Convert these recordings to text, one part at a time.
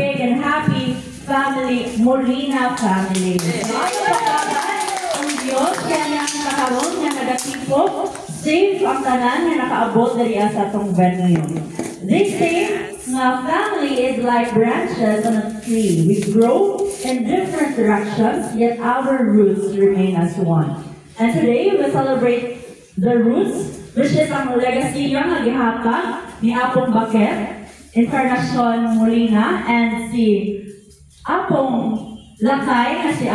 big and happy family, Molina family. Ano pagkakan ang Diyos kaya niyang nakaroon niya nagatipog, safe ang tanan na nakaabot dari sa itong venue. This same family is like branches on a tree. We grow in different directions, yet our roots remain as one. And today we celebrate the roots, which is ang legacy yung nagihatag ni Apong Baket, Encarnacion Molina, and si Apong Lakay na si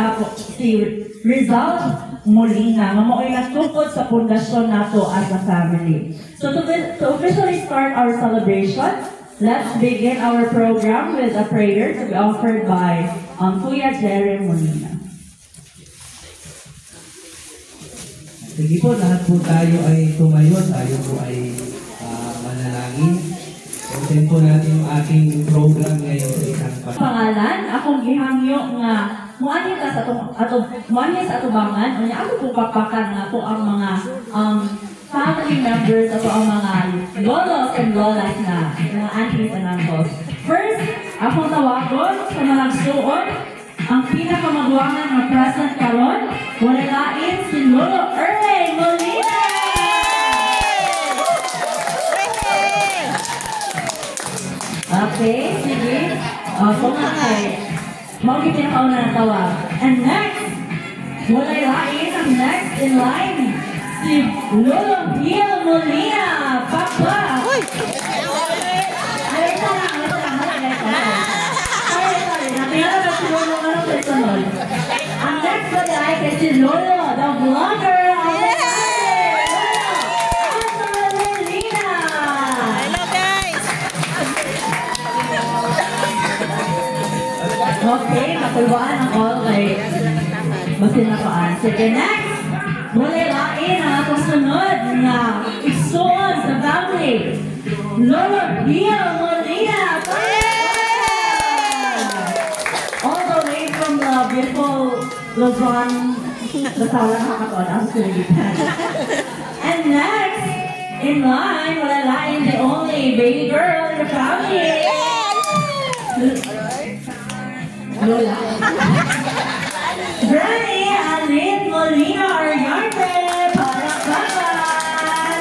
Rizal Molina. Mamoy nagtukod sa pundasyon nato as a family. So to officially start our celebration, let's begin our program with a prayer to be offered by Kuya Jerry Molina. Sige po, lahat po tayo ay tumayo, tayo po ay manalangin. Open po natin yung ating program ngayon sa isang pangalan, akong gihangyo nga muani sa atubangan, unya ako po papakan nga po ang mga family members ato ang mga lolos and lolas na mga aunties and uncles. First, akong tawagon sa malagsuon ang pinakamagwangan na present karon, wala lain si Lolo Erlene Molina. Okay, sige. Kung nga kay, mawag pinakauna ng tawag. And next, wala lain ang next in line, si Lolo Biel Molina. Papa! Uy! Alita lang. Sorry. Nakilala na si Lolo ng personal. Ang next wala ay kay si Lolo, the vlogger of the okay, matulwaan ang all kay masinapaan. Sige, next! Muli lain ang atong sunod na igsoon sa family. Lolo Biel Molina! All the way from the beautiful Luzon, Basalan, Hakakon, ang Sulitan. And next, in line, wala lain the only baby girl in the family. Lola. Granny Aline Molina Ariarte, palakpakan!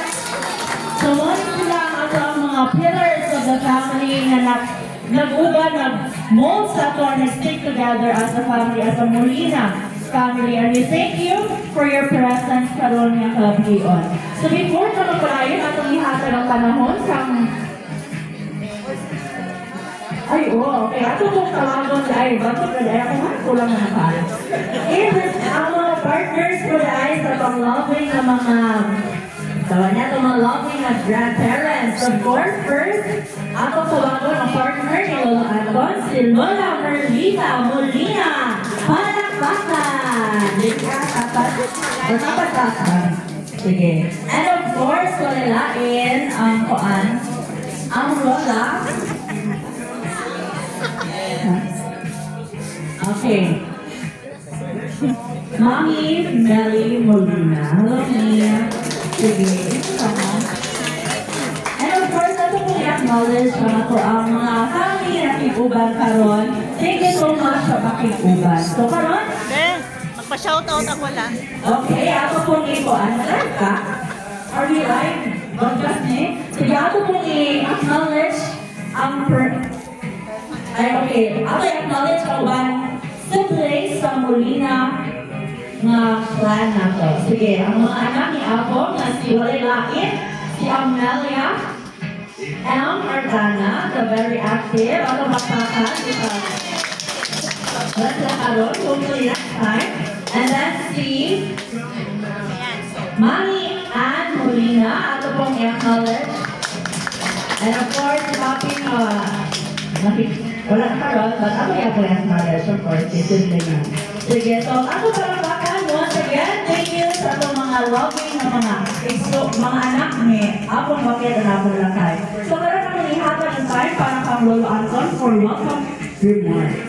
So once lang ito ang mga pillars of the family na nag-uban, nag-mold sa ito, nag-stick together as a family, as a Molina family. And we thank you for your presence karon nga kabiyon. So before na magpalayon atong ihatag ang panahon sang ay, okay. Ato kong tawagon dahil bakit na dahil ako kulang na nakala. Ang mga partners ko dahil sa pang-loving na mga tawa niya itong mga loving na grandparents. Of course, first, ako tawagon ang partner ni Lolo Anton, si Lola Merlita Molina. Palakpakan! Palakpakan. Sige. And of course, walalain ang kuan, ang Lola. Okay. Mommy Melly Molina. Hello, Mia. Sige. And of course, ito po i-acknowledge mga po ang mga family na kikuban karon. Thank you so much sa pakikuban. So, karon? Magpa-shoutout ako lang. Okay, ako pong ikuan. Live ka? Are we live? Broadcast ni? Sige, ako pong i-acknowledge ang ay, okay. Ako i-acknowledge ang one siblings sa Molina nga clan na to. Sige, ang mga anak ni Apo na si Walilait, si Amelia, Elm Ardana, the very active, at ang magpakan, let's let Aron, hopefully next time. And then si Mami Ann Molina, ato pong i-acknowledge. And of course, wala na karon, but ako yung po yung knowledge, of course, isin din yan. Sige, so ako palakpakan once again, thank you sa itong mga loving na mga anak ni Apong Baket at Apong Lakay. So karoon naman ihatag ng time para kang Lolo Anton for welcome remarks.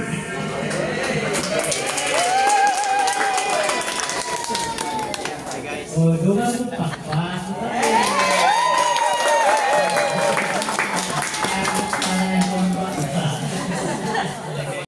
O, doon mo pakpan. Yes.